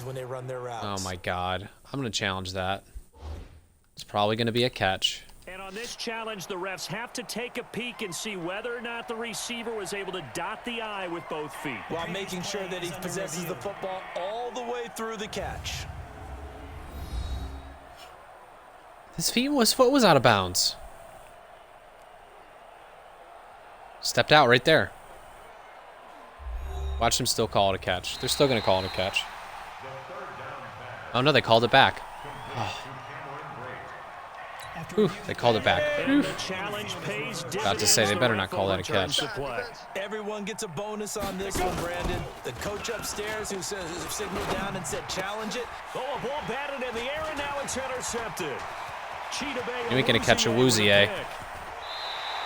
plays when they run their routes. Oh my God. I'm going to challenge that. It's probably going to be a catch. And on this challenge, the refs have to take a peek and see whether or not the receiver was able to dot the I with both feet. While making sure that he possesses the football all the way through the catch. His foot was out of bounds. Stepped out right there. Watch them still call it a catch. They're still going to call it a catch. Oh no, they called it back. Oh. Whew, they called it back. About to say, they better not call that a catch. Everyone gets a bonus on this one, Brandon. The coach upstairs who signaled down and said challenge it. Oh, a ball batted in the air, and now it's intercepted. You ain't going to catch a woozy, eh?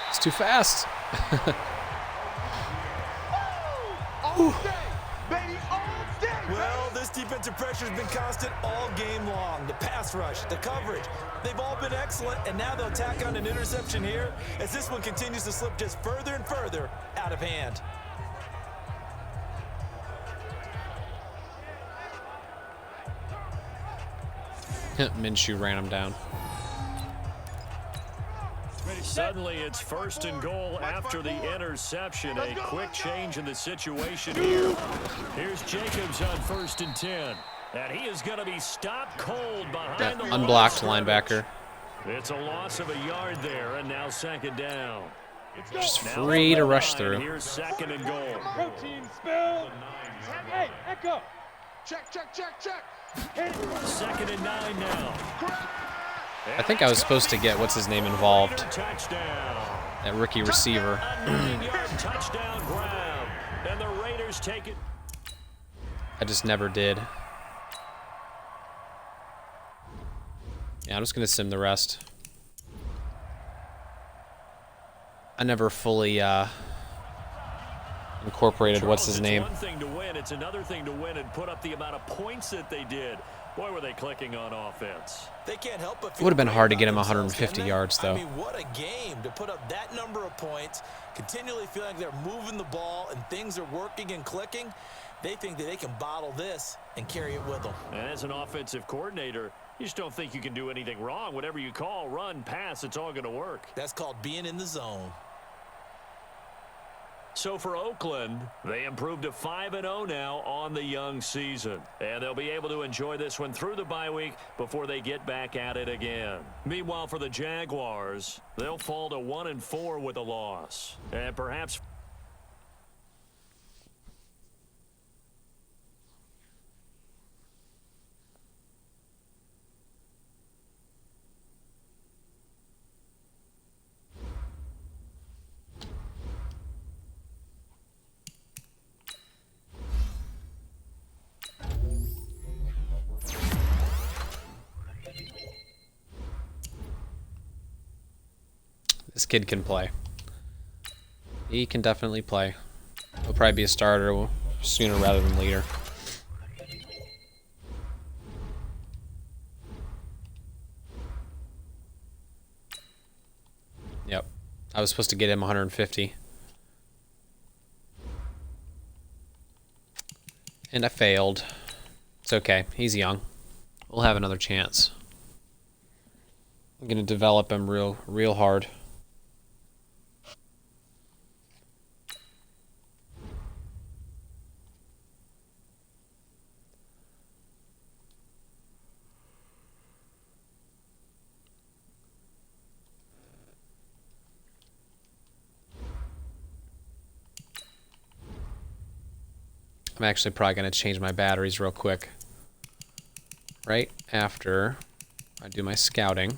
It's too fast. Well, this defensive pressure has been constant all game long. The pass rush, the coverage, they've all been excellent, and now they'll tack on an interception here as this one continues to slip just further and further out of hand. Minshew ran him down. Suddenly, it's 1st and goal after the interception. A quick change in the situation here. Here's Jacobs on 1st and 10. And he is going to be stopped cold behind the unblocked linebacker. It's a loss of a yard there, and now 2nd down. Just free to rush through. Here's 2nd and goal. Protein spill. Hey, Echo. Check. 2nd and 9 now. I think I was supposed to get, what's his name, involved. Touchdown. That rookie receiver. Touchdown grab. And the Raiders take it. I just never did. Yeah, I'm just going to sim the rest. I never fully incorporated what's his name. It's one thing to win, it's another thing to win and put up the amount of points that they did. Boy, were they clicking on offense. They can't help but It would have been hard to get him 150 yards, though. I mean, what a game to put up that number of points, continually feeling like they're moving the ball and things are working and clicking. They think that they can bottle this and carry it with them. And as an offensive coordinator, you just don't think you can do anything wrong. Whatever you call, run, pass, it's all going to work. That's called being in the zone. So for Oakland, they improved to 5-0 now on the young season. And they'll be able to enjoy this one through the bye week before they get back at it again. Meanwhile, for the Jaguars, they'll fall to 1-4 with a loss. And perhaps... This kid can play. He can definitely play. He'll probably be a starter sooner rather than later. Yep. I was supposed to get him 150. And I failed. It's okay. He's young. We'll have another chance. I'm going to develop him real hard. I'm actually probably going to change my batteries real quick. Right after I do my scouting.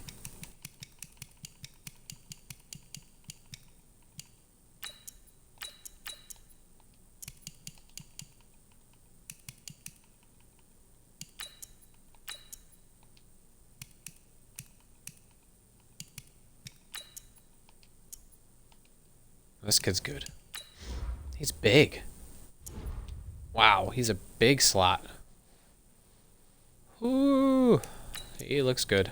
This kid's good. He's big. Wow, he's a big slot. Ooh, he looks good.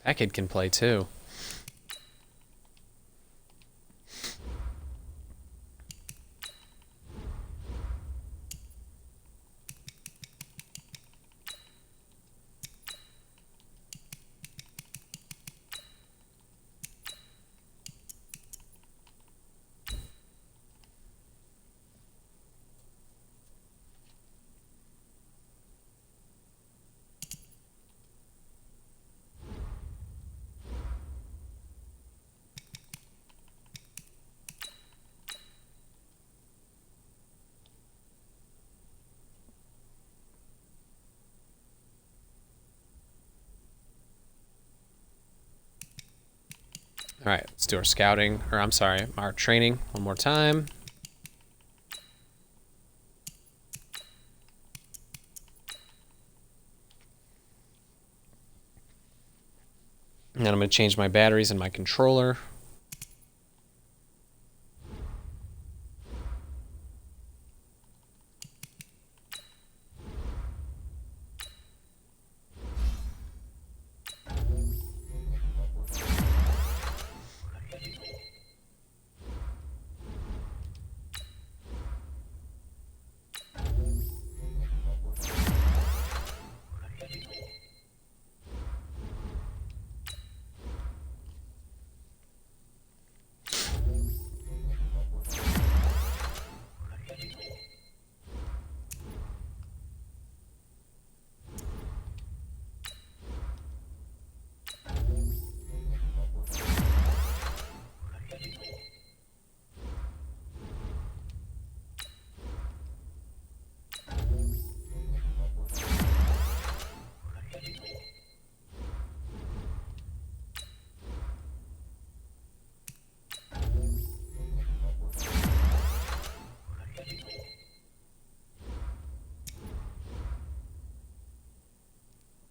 That kid can play too. All right, let's do our scouting, or I'm sorry, our training one more time. And then I'm going to change my batteries in my controller.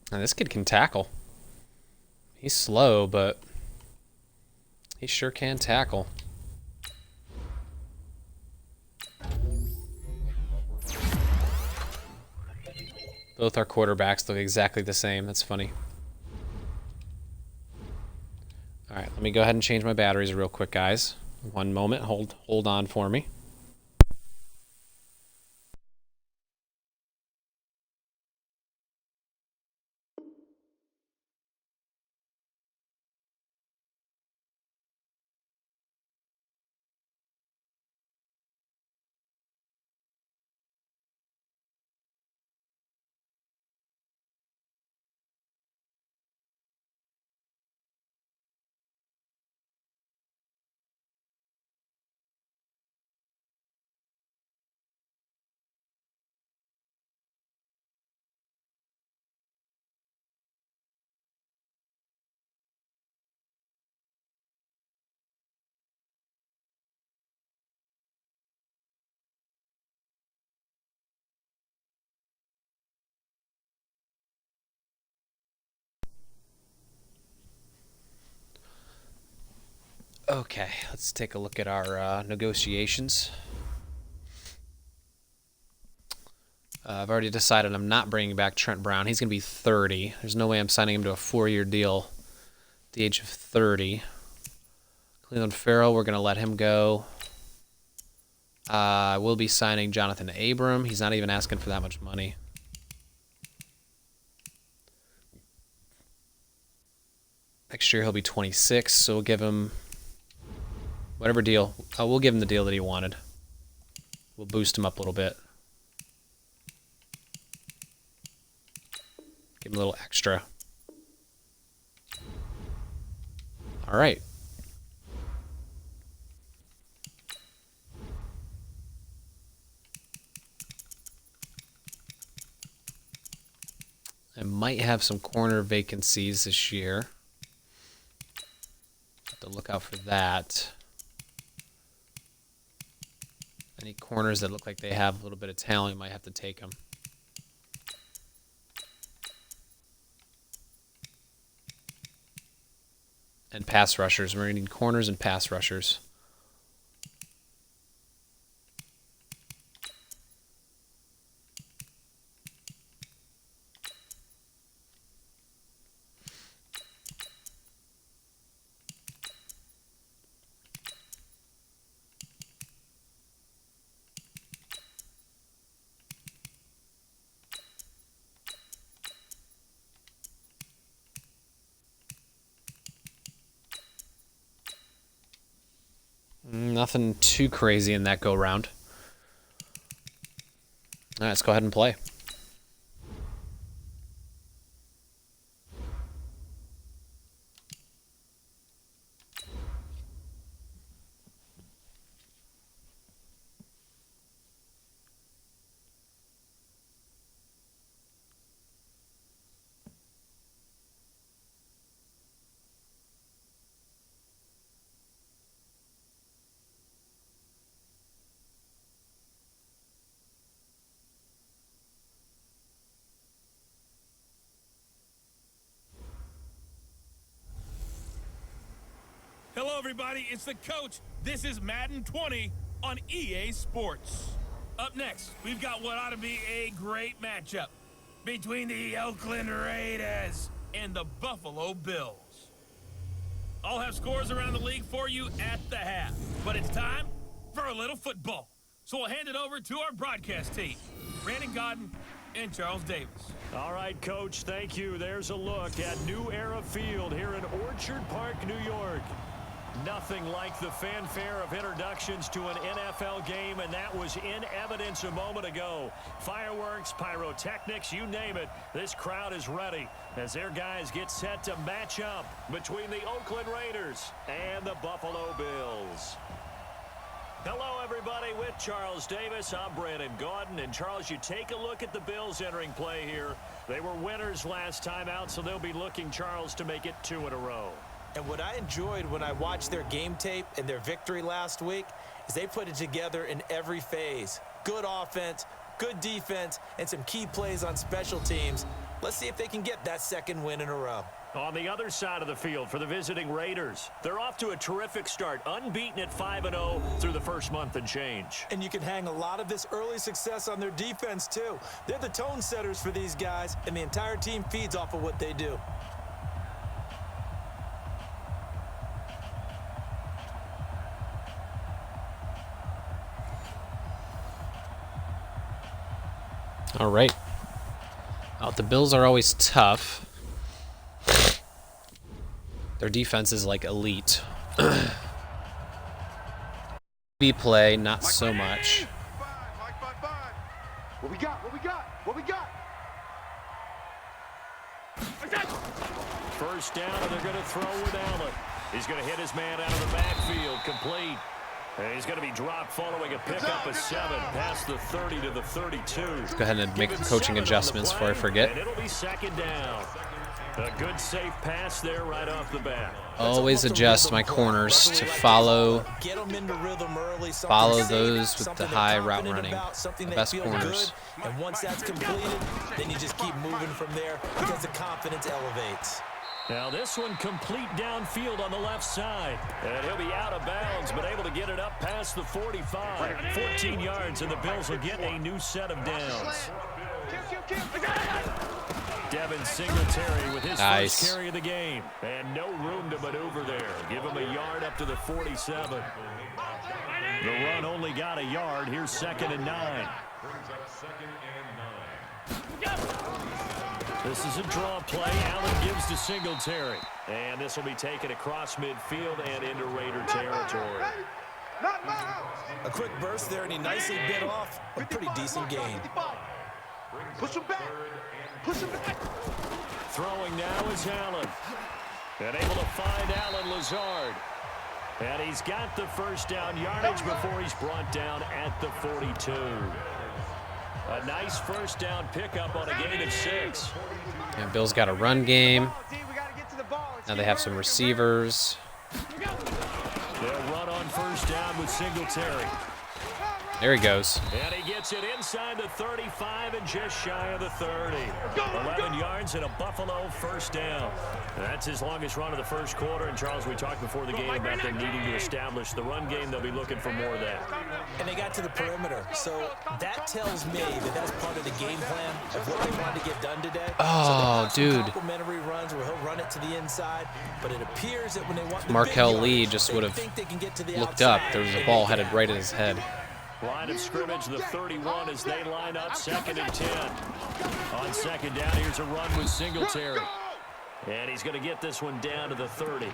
Now this kid can tackle. He's slow, but he sure can tackle. Both our quarterbacks look exactly the same. That's funny. All right, let me go ahead and change my batteries real quick, guys. One moment. Hold on for me. Okay, let's take a look at our negotiations. I've already decided I'm not bringing back Trent Brown. He's going to be 30. There's no way I'm signing him to a 4-year deal at the age of 30. Cleveland Farrell, we're going to let him go. I will be signing Jonathan Abram. He's not even asking for that much money. Next year he'll be 26, so we'll give him whatever deal. We'll give him the deal that he wanted. We'll boost him up a little bit. Give him a little extra. All right. I might have some corner vacancies this year. Have to look out for that. Any corners that look like they have a little bit of talent, you might have to take them. And pass rushers. We're going to need corners and pass rushers. Nothing too crazy in that go-round. All right, let's go ahead and play. Hello, everybody. It's the coach. This is Madden 20 on EA Sports. Up next, we've got what ought to be a great matchup between the Oakland Raiders and the Buffalo Bills. I'll have scores around the league for you at the half, but it's time for a little football. So we'll hand it over to our broadcast team, Brandon Godden and Charles Davis. All right, Coach, thank you. There's a look at New Era Field here in Orchard Park, New York. Nothing like the fanfare of introductions to an NFL game, and that was in evidence a moment ago. Fireworks, pyrotechnics, you name it. This crowd is ready as their guys get set to match up between the Oakland Raiders and the Buffalo Bills. Hello, everybody. With Charles Davis, I'm Brandon Gaudin. And, Charles, you take a look at the Bills entering play here. They were winners last time out, so they'll be looking, Charles, to make it 2 in a row. And what I enjoyed when I watched their game tape and their victory last week is they put it together in every phase. Good offense, good defense, and some key plays on special teams. Let's see if they can get that second win in a row. On the other side of the field for the visiting Raiders, they're off to a terrific start, unbeaten at 5-0 through the first month and change. And you can hang a lot of this early success on their defense, too. They're the tone setters for these guys, and the entire team feeds off of what they do. All right. Oh, the Bills are always tough. Their defense is like elite. B play, not so much. What we got? What we got? What we got? First down, and they're going to throw with Allen. He's going to hit his man out of the backfield, complete. And he's going to be dropped following a pickup of 7 past the 30 to the 32. Let's go ahead and make coaching adjustments before I forget. And it'll be second down. A good safe pass there right off the bat. Always adjust my corners to follow those with the high route running. The best corners. And once that's completed, then you just keep moving from there because the confidence elevates. Now this one complete downfield on the left side. And he'll be out of bounds, but able to get it up past the 45. 14 yards, and the Bills will get a new set of downs. Devin Singletary with his first carry of the game. And no room to maneuver there. Give him a yard up to the 47. The run only got a yard. Here's 2nd and 9. This is a draw play. Allen gives to Singletary. And this will be taken across midfield and into Raider territory. A quick burst there, and he nicely bit off a pretty decent gain. Push him back. Push him back. Throwing now is Allen. And able to find Allen Lazard. And he's got the first down yardage before he's brought down at the 42. A nice first down pickup on a gain of 6. And Bills got a run game. Now they have some receivers. They'll run on first down with Singletary. There he goes. And he gets it inside the 35 and just shy of the 30. 11 yards and a Buffalo first down. That's his longest run of the first quarter. And, Charles, we talked before the game about them needing to establish the run game. They'll be looking for more of that. And they got to the perimeter. So that tells me that that's part of the game plan of what they wanted to get done today. Oh, so dude. Complimentary runs where he'll run it to the inside. But it appears that when they want the Markel big Lee yards, just they would have think they can get to the looked outside up. There was a and ball make it headed right at his head. Line of scrimmage, the 31 as they line up 2nd and 10. On 2nd down, here's a run with Singletary. And he's going to get this one down to the 30.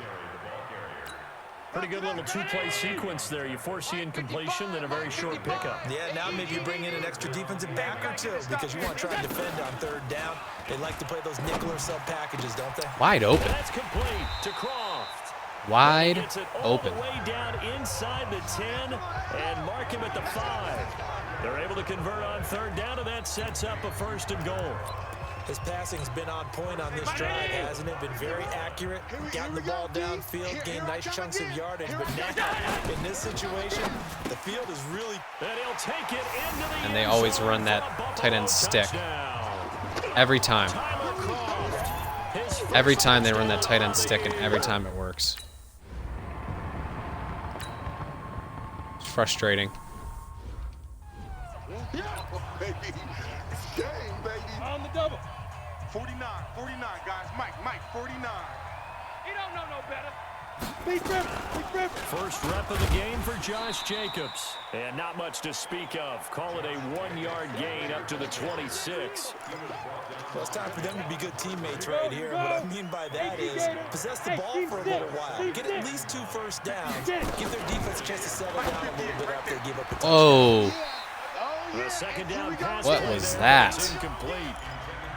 Pretty good little two-play sequence there. You force the incompletion, then a very short pickup. Yeah, now maybe you bring in an extra defensive back or two because you want to try and defend on third down. They like to play those nickel or sub packages, don't they? Wide open. That's complete to Croft. Wide Gets it all open. the way down inside the 10 and mark him at the 5. They're able to convert on third down, and that sets up a 1st and goal. His passing's been on point on this drive, hasn't it? Been very accurate, gotten the ball downfield, gained nice chunks of yardage, but now in this situation, the field is really... And he'll take it into the And they end always zone run for that a Buffalo tight end stick. touchdown. Every time. Tyler Croft, his first Every time they run that tight touchdown end of the stick, and year. every time it works. It's frustrating. Yeah, baby. It's game, baby. On the double. 49, guys. Mike, 49. He don't know no better. Beat Griffin. First rep of the game for Josh Jacobs. And not much to speak of. Call it a 1-yard gain up to the 26. Well, it's time for them to be good teammates right here. And what I mean by that is possess the ball for a little while. Get at least 2 first downs. Give their defense a chance to settle down a little bit after they give up a touchdown. Oh, The second down pass What play was there that? is incomplete.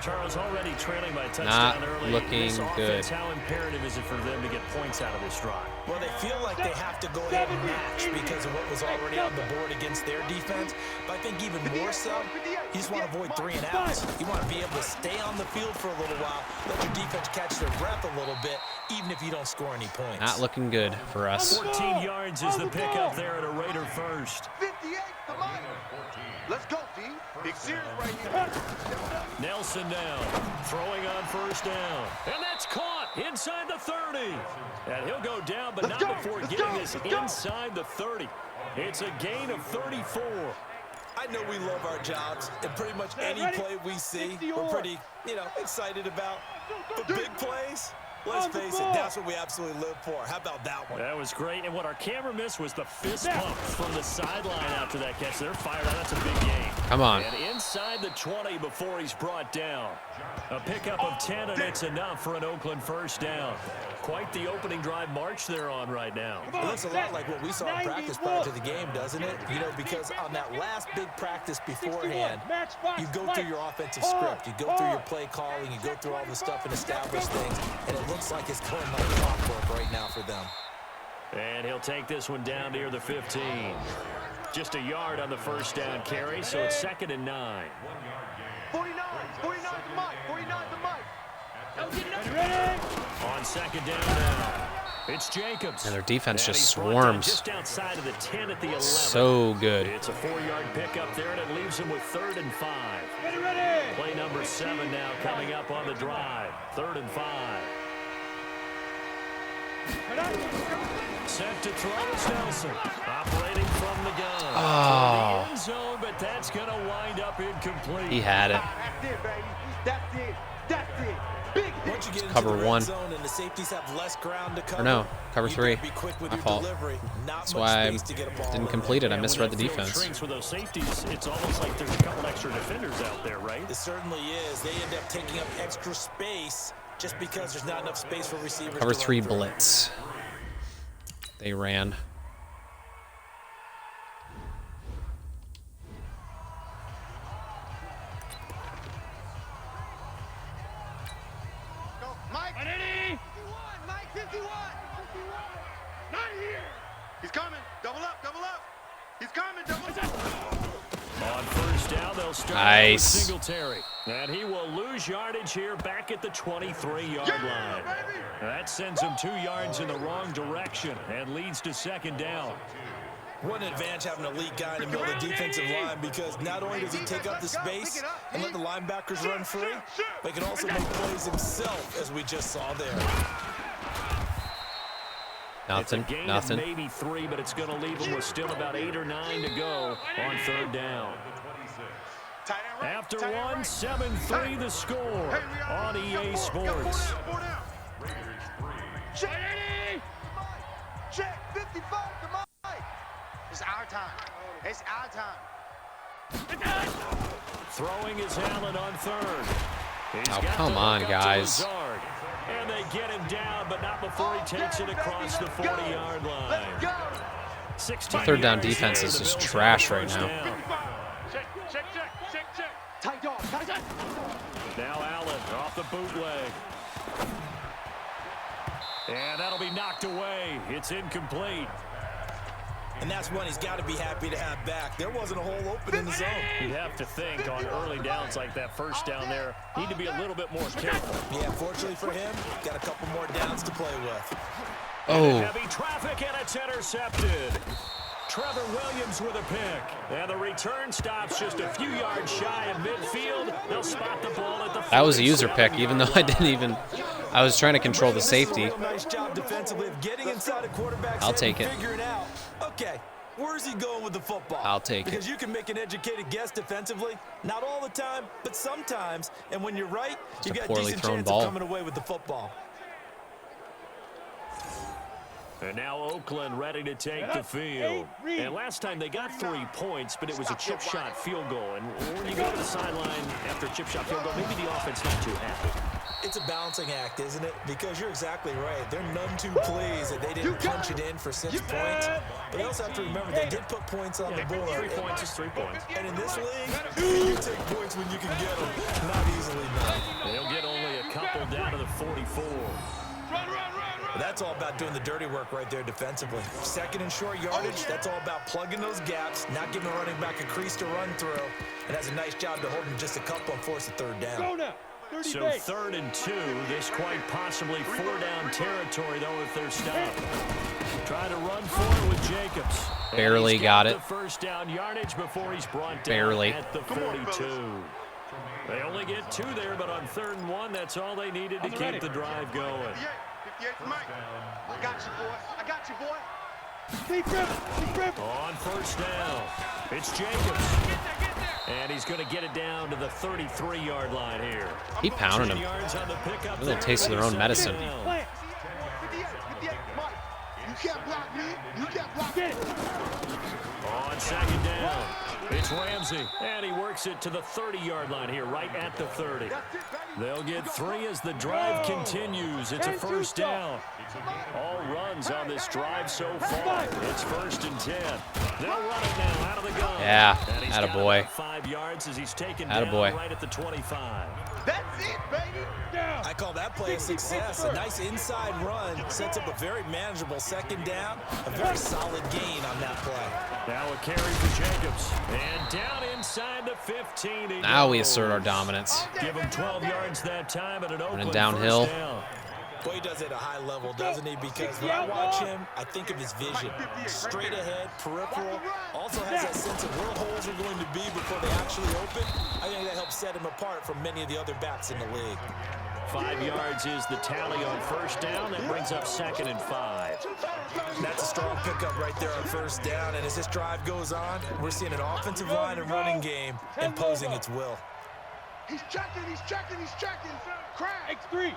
Charles already trailing by a touchdown Not early. looking This offense, good. how imperative is it for them to get points out of this drive? Well, they feel like they have to go ahead and match because of what was already on the board against their defense. But I think even more so, you just want to avoid 3 and outs. You want to be able to stay on the field for a little while, let your defense catch their breath a little bit, even if you don't score any points. not looking good for us. 14 yards is the pickup there at a Raider first. 58 to Mike. Let's go, D. Big series right here. Nelson down, throwing on first down. And that's caught inside the 30. And he'll go down, but not before getting this inside the 30. It's a gain of 34. I know we love our jobs, and pretty much any play we see, we're pretty, excited about. But big plays, let's face it, that's what we absolutely live for. How about that one? That was great. And what our camera missed was the fist pump from the sideline after that catch. They're fired out. That's a big game. Come on. And inside the 20 before he's brought down. A pickup of 10, and it's enough for an Oakland first down. Quite the opening drive march they're on right now. It looks a lot like what we saw in practice prior to the game, doesn't it? Because on that last big practice beforehand, you go through your offensive script, you go through your play calling, you go through all the stuff and establish things, and it looks like it's going like clockwork right now for them. And he'll take this one down near the 15. Just a yard on the first down carry, so it's 2nd and 9. 49 to Mike. 49 to Mike. On 2nd down now, it's Jacobs. And their defense And just he's brought down swarms. just outside of the 10 at the 11. So good. It's a 4-yard pickup there, and it leaves him with 3rd and 5. Play number 7 now coming up on the drive. 3rd and 5. Set to throw is Nelson, operating from the gun. Oh. To the end zone, but that's going to wind up incomplete. He had it. That's it, baby. That's it. That's it. Big hit. Once you get into Cover the red 1. zone and the safeties have less ground to cover, Or no, cover you 3. better be quick with My your fault. delivery. Not That's much why I space to get a ball didn't in complete it. I And when misread the that field defense. shrinks with those safeties, it's almost like there's a couple extra defenders out there, right? It certainly is. They end up taking up extra space just because there's not enough space for receivers. Cover to 3 run through. blitz. They ran. Mike. 51. Mike 51. Not here. He's coming. Double up. Double up. He's coming. Double up. On first down, they'll start Nice. with Singletary. And he will lose yardage here back at the 23-yard line. That sends him 2 yards in the wrong direction and leads to 2nd down. What an advantage having an elite guy in the middle of the defensive line, because not only does he take up the space and let the linebackers run free, but he can also make plays himself, as we just saw there. It's a Nothing. gain Nothing. of maybe 3, but it's going to leave him with still about 8 or 9 to go on 3rd down. After one, 7-3 the score on EA Sports. Check 55 to Mike. It's our time. It's our time. Throwing is Allen on 3rd. He's Oh, got come the on, hook up to guys. Lazard. And they get him down, but not before he takes it across the 40-yard line. 16 Third down yards defense there. is The just Bills trash have right first now. down. Now Allen off the bootleg. And that'll be knocked away. It's incomplete. And that's one he's got to be happy to have back. There wasn't a hole open in the zone. You'd have to think on early downs like that first down there, need to be a little bit more careful. Yeah, fortunately for him, got a couple more downs to play with. Oh, Heavy traffic, and it's intercepted. Trevor Williams with a pick. And the return stops just a few yards shy of midfield. They'll spot the ball at the that was a user 47 pick, even though I didn't even. I was trying to control the This is a safety. real nice job defensively of getting inside a quarterback's I'll head take and it. figuring out, okay, where's he going with the football? I'll take it. Because you can make an educated guess defensively, not all the time, but sometimes. And when you're right, It's you a got a poorly decent thrown chance ball. of coming away with the football. And now Oakland ready to take the field. And last time they got 3 points, but it was a chip shot field goal. And when you go to the sideline after a chip shot field goal, maybe the offense not too happy. It's a balancing act, isn't it? Because you're exactly right. They're none too pleased that they didn't punch it in for 6 points. But you also have to remember they did put points on the board. 3 points is 3 points. And in this league, you take points when you can get them. Not easily done. They'll get only a couple down to the 44. That's all about doing the dirty work right there defensively. Second and short yardage, that's all about plugging those gaps, not giving a running back a crease to run through. It has a nice job to hold him just a couple and force a third down. So 3rd and 2, this quite possibly 4-down territory, though, if they're stopped. Try to run forward with Jacobs. And Barely he's got it. The first down yardage before he's brought down Barely. at the 42. They only get 2 there, but on 3rd and 1, that's all they needed to keep the drive going. 58 for Mike. I got you, boy. I got you, boy. On first down, it's Jacobs. And he's going to get it down to the 33-yard line here. He pounded 10 him. yards on the pickup A little there. taste of their own medicine. 58, 58. Mike, you can't block me. You can't block me. On 2nd down, it's Ramsey. And he works it to the 30-yard line here, right at the 30. They'll get 3 as the drive continues. It's a first down. All runs on this drive so far. It's 1st and 10. They'll run it now out of the gun. Yeah, And he's got attaboy. about 5 yards as he's taken down Attaboy. right at the 25. That's it, baby. I call that play a success. A nice inside run sets up a very manageable 2nd down. A very solid gain on that play. Now a carry for Jacobs. And down inside the 15. he Now we goes. assert our dominance. Give him 12 yards that time at an Oakland downhill. first down. Boy, he does it at a high level, doesn't he? Because when I watch him, I think of his vision. Straight ahead, peripheral. Also has that sense of where holes are going to be before they actually open. I think that helps set him apart from many of the other backs in the league. 5 yards is the tally on first down. That brings up 2nd and 5. That's a strong pickup right there on first down. And as this drive goes on, we're seeing an offensive line and running game imposing its will. He's checking. He's checking. He's checking. Crack. X3,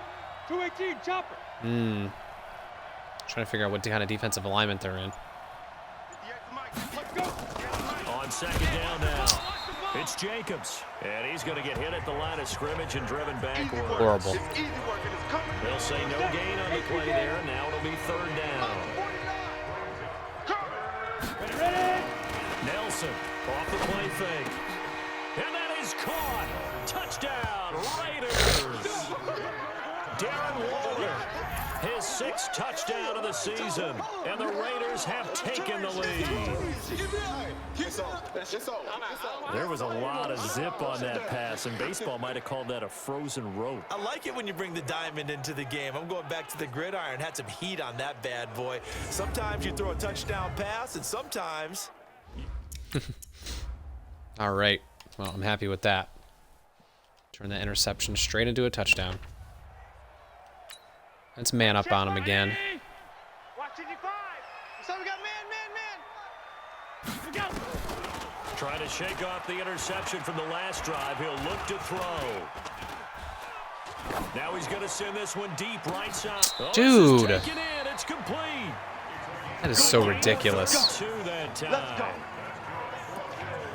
218, chopper. Trying to figure out what kind of defensive alignment they're in. 58 for Mike. Let's go. On 2nd down now, it's Jacobs. And he's going to get hit at the line of scrimmage and driven backward. Horrible. It's easy work and it's coming. They'll say no gain on the play there, and now it'll be 3rd down. Nelson off the play fake. And that is caught. Touchdown, Raiders. Darren Waller, his 6th touchdown of the season. And the Raiders have taken the lead. There was a lot of zip on that pass, and baseball might have called that a frozen rope. I like it when you bring the diamond into the game. I'm going back to the gridiron. Had some heat on that bad boy. Sometimes you throw a touchdown pass, and sometimes... All right. Well, I'm happy with that. Turn that interception straight into a touchdown. Let's man up on him again. Watch 55. So we got man. Trying to shake off the interception from the last drive. He'll look to throw. Now he's going to send this one deep right side. Oh, Dude. this is taken in. It's complete. That is so ridiculous. 2 that time.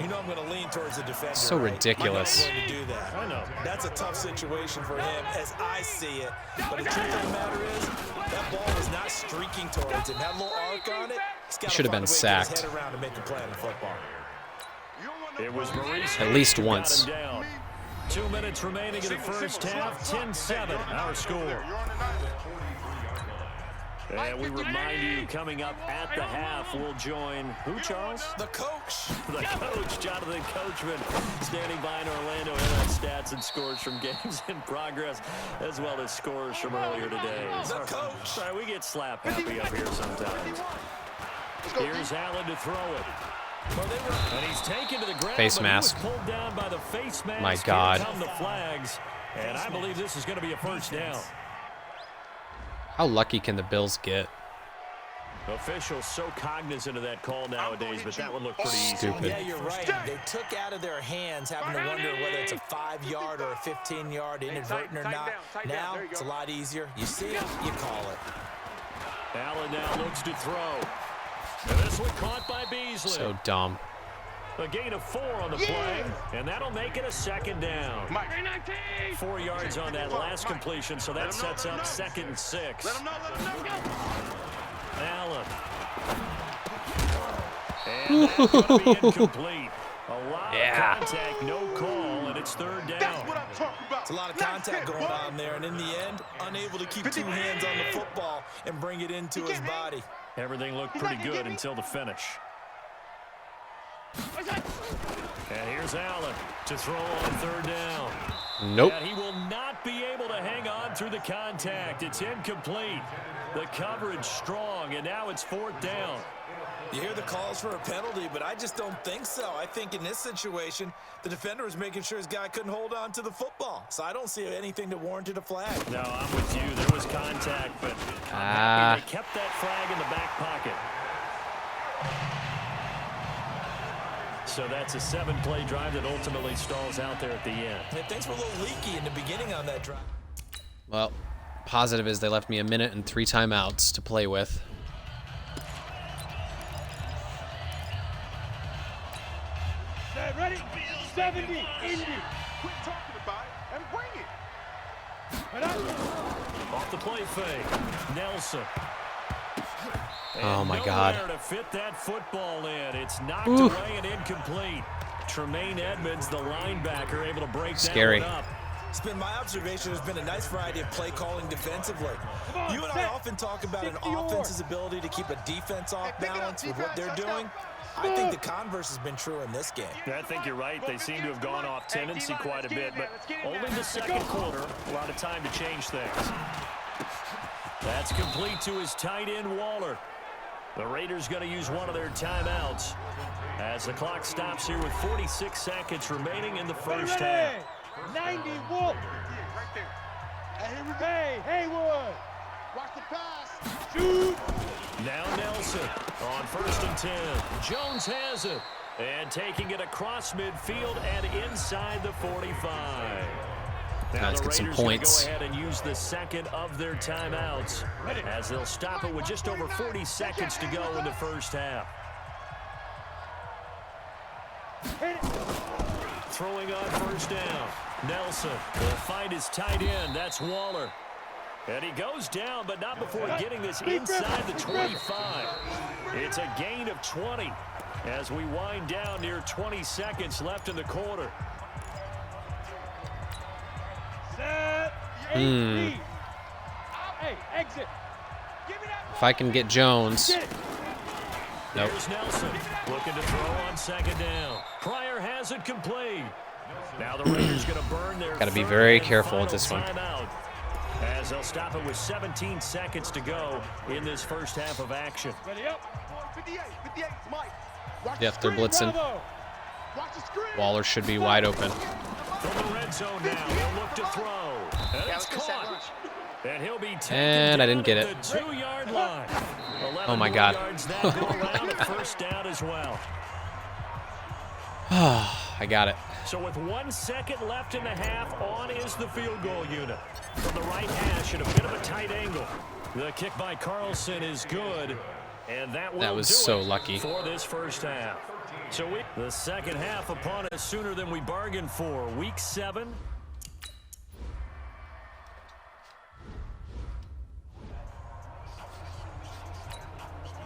You know I'm going to lean towards the defender. So right? ridiculous. I'm not going to do that. I know. That's a tough situation for him as I see it. But the truth of the matter is, that ball was not streaking towards him. Had a little arc on it. He should have been sacked. Get his head around to make the play on the football. It was Maurice At least who got once. him down. 2 minutes remaining in the first half. 10-7 our score. And we remind you, coming up at the half, we'll join who, Charles? The coach. The coach, Jonathan Coachman, standing by in Orlando. He'll have stats and scores from games in progress, as well as scores from earlier today. The coach. Sorry, we get slap happy up here sometimes. Here's Allen to throw it. And he's taken to the ground, Face but mask. he was pulled down by the face mask. My God. Here come the flags, and I believe this is going to be a first down. How lucky can the Bills get? Officials so cognizant of that call nowadays, but that one looked pretty easy. Stupid. Yeah, you're right. They took out of their hands having to wonder whether it's a 5-yard or a 15-yard inadvertent or not. Now it's a lot easier. You see it, you call it. Allen now looks to throw. And this one caught by Beasley. So dumb. A gain of 4 on the play, and that'll make it a second down. 4 yards on that last completion, so that sets up 2nd and 6. Let him know, let him know. Allen. And that's going to be incomplete. A lot of contact, no call, and it's 3rd That's down. what I'm talking about. It's a lot of contact going on there, and in the end, unable to keep 2 hands on the football and bring it into his body. Everything looked pretty good until the finish. And here's Allen to throw on 3rd down. Nope. And he will not be able to hang on through the contact. It's incomplete. The coverage strong, and now it's 4th down. You hear the calls for a penalty, but I just don't think so. I think in this situation, the defender was making sure his guy couldn't hold on to the football. So I don't see anything that warranted a flag. No, I'm with you. There was contact, but I'm happy they kept that flag in the back pocket. So that's a 7-play drive that ultimately stalls out there at the end. And things were a little leaky in the beginning on that drive. Well, positive is they left me 1 minute and 3 timeouts to play with. Ready? 70, Indy. Quit talking about it and bring it. Off the play fake, Nelson. Oh my God. Nowhere to fit that football in. It's knocked away and incomplete. Tremaine Edmonds, the linebacker, able to break Scary. that one up. It's been my observation. There's been a nice variety of play calling defensively. You and I often talk about an offense's ability to keep a defense off balance with what they're doing. I think the converse has been true in this game. I think you're right. They seem to have gone off tendency quite a bit, but only the 2nd quarter. A lot of time to change things. That's complete to his tight end, Waller. The Raiders going to use one of their timeouts as the clock stops here with 46 seconds remaining in the first half. 90, Wolf. Hey, Haywood. Watch the pass. Shoot. Now Nelson on 1st and 10. Jones has it. And taking it across midfield and inside the 45. Now Let's the get some Raiders gonna points. go ahead and use the 2nd of their timeouts as they'll stop it with just over 40 seconds to go in the first half. Throwing on 1st down. Nelson will find his tight end. That's Waller. And he goes down, but not before getting this inside the 25. It's a gain of 20 as we wind down near 20 seconds left in the quarter. Hey, exit. If I can get Jones. Nope. Here's Nelson looking to throw on 2nd down. Pryor has it complete. Now the Raiders going to burn their Gotta be 3rd very and careful with final this one. timeout, as they'll stop it with 17 seconds to go in this first half of action. Ready up. 58, Mike. Watch Yep, they're blitzing. Watch the screen. Waller should be wide open. From the red zone now, he'll look to throw. And it's caught. And he'll be taken And I didn't get down it. at the 2-yard line. 11 Oh my more God. yards that go around, a first down as well. I got it. So with 1 second left in the half, on is the field goal unit. From the right hash at a bit of a tight angle. The kick by Carlson is good. And that will That was do so it lucky. for this first half. So the second half upon us sooner than we bargained for. Week 7.